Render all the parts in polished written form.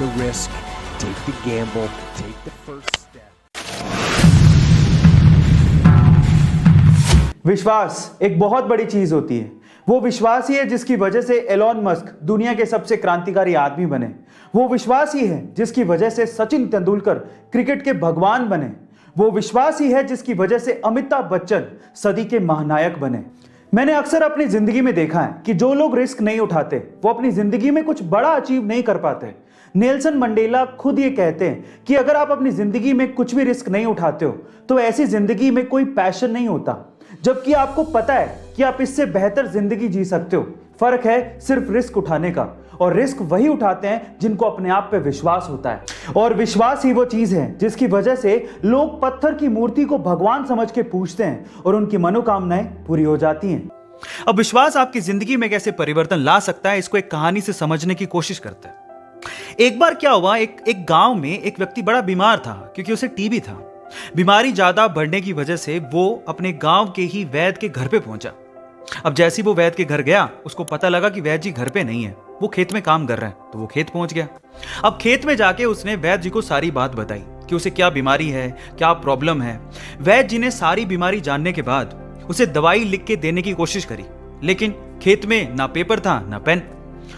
the risk, take the gamble, take the first step. विश्वास एक बहुत बड़ी चीज होती है। वो विश्वास ही है जिसकी वजह से एलोन मस्क दुनिया के सबसे क्रांतिकारी आदमी बने। वो विश्वास ही है जिसकी वजह से सचिन तेंदुलकर क्रिकेट के भगवान बने। वो विश्वास ही है जिसकी वजह से अमिताभ बच्चन सदी के महानायक बने। मैंने अक्सर अपनी जिंदगी में देखा है कि जो लोग रिस्क नहीं उठाते वो अपनी जिंदगी में कुछ बड़ा अचीव नहीं कर पाते। नेल्सन मंडेला खुद ये कहते हैं कि अगर आप अपनी जिंदगी में कुछ भी रिस्क नहीं उठाते हो तो ऐसी जिंदगी में कोई पैशन नहीं होता, जबकि आपको पता है कि आप इससे बेहतर जिंदगी जी सकते हो। फर्क है सिर्फ रिस्क उठाने का, और रिस्क वही उठाते हैं जिनको अपने आप पे विश्वास होता है। और विश्वास ही वो चीज है जिसकी वजह से लोग पत्थर की मूर्ति को भगवान समझ के पूजते हैं और उनकी मनोकामनाएं पूरी हो जाती हैं। अब विश्वास आपकी जिंदगी में कैसे परिवर्तन ला सकता है, इसको एक कहानी से समझने की कोशिश करते हैं। एक बार क्या हुआ, एक गांव में एक व्यक्ति बड़ा बीमार था क्योंकि उसे टीबी था। बीमारी ज्यादा बढ़ने की वजह से वो अपने गांव के ही वैद्य के घर पे पहुंचा। अब जैसे ही वो वैद्य के घर गया, उसको पता लगा कि वैद्य जी घर पे नहीं है, वो खेत में काम कर रहे हैं। तो वो खेत पहुंच गया। अब खेत में जाके उसने वैद्य जी को सारी बात बताई कि उसे क्या बीमारी है, क्या प्रॉब्लम है। वैद्य जी ने सारी बीमारी जानने के बाद उसे दवाई लिख के देने की कोशिश करी, लेकिन खेत में ना पेपर था ना पेन।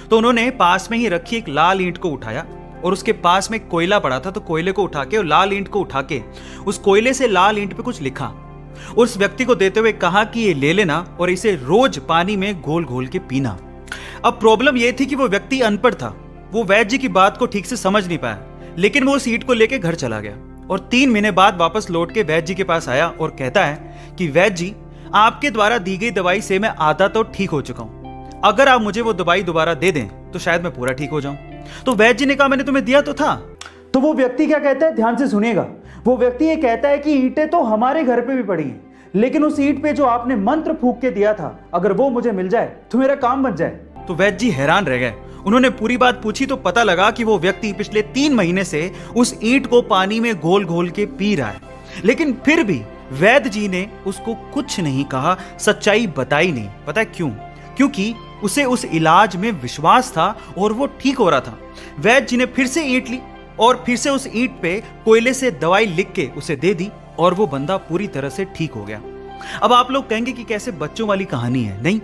तो उन्होंने पास में ही रखी एक लाल ईंट को उठाया और उसके पास में कोयला पड़ा था, तो कोयले को उठा के और लाल ईंट को उठा के उस कोयले से लाल ईंट पे कुछ लिखा। उस व्यक्ति को देते हुए कहा कि ये ले लेना और इसे रोज पानी में घोल घोल के पीना। अब प्रॉब्लम यह थी कि वो व्यक्ति अनपढ़ था, वो वैद्य जी की बात को ठीक से समझ नहीं पाया, लेकिन वो उस ईंट को लेके घर चला गया और 3 महीने बाद वापस लौट के वैद्य जी के पास आया और कहता है कि वैद्य जी, आपके द्वारा दी गई दवाई से मैं आधा तो ठीक हो चुका हूं। अगर आप मुझे वो दवाई दोबारा दे दें तो शायद मैं पूरा ठीक हो जाऊं। तो वैद्य जी ने कहा, मैंने तुम्हें दिया तो था। तो वो व्यक्ति क्या कहता है, ध्यान से सुनिएगा। वो व्यक्ति ये कहता है कि ईंटें तो हमारे घर पे भी पड़ी हैं, लेकिन उस ईंट पे जो आपने मंत्र फूंक के दिया था, अगर वो मुझे मिल जाए तो मेरा काम बन जाए। तो वैद्य जी हैरान रह गए। उन्होंने पूरी बात पूछी तो पता लगा कि वो व्यक्ति पिछले 3 महीने से उस ईंट को पानी में घोल घोल के पी रहा है, लेकिन फिर भी वैद्य जी ने उसको कुछ नहीं कहा, सच्चाई बताई नहीं। पता है क्यों? क्योंकि उसे उस इलाज में विश्वास था और वो ठीक हो रहा था। वैद्य जी ने फिर से ईंट ली और फिर से उस ईंट पे कोयले से दवाई लिख के उसे दे दी और वो बंदा पूरी तरह से ठीक हो गया। अब आप लोग कहेंगे कि कैसे बच्चों वाली कहानी है, नहीं,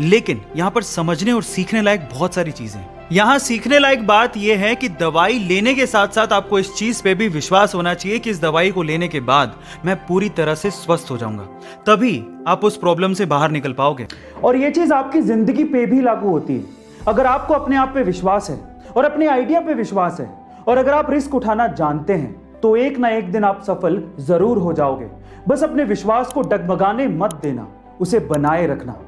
लेकिन यहां पर समझने और सीखने लायक बहुत सारी चीजें हैं। यहां सीखने लायक बात यह है कि दवाई लेने के साथ साथ आपको इस चीज पे भी विश्वास होना चाहिए कि इस दवाई को लेने के बाद मैं पूरी तरह से स्वस्थ हो जाऊंगा, तभी आप उस प्रॉब्लम से बाहर निकल पाओगे। और ये चीज आपकी जिंदगी पे भी लागू होती है। अगर आपको अपने आप पे विश्वास है और अपने आइडिया पे विश्वास है और अगर आप रिस्क उठाना जानते हैं तो एक ना एक दिन आप सफल जरूर हो जाओगे। बस अपने विश्वास को डगमगाने मत देना, उसे बनाए रखना।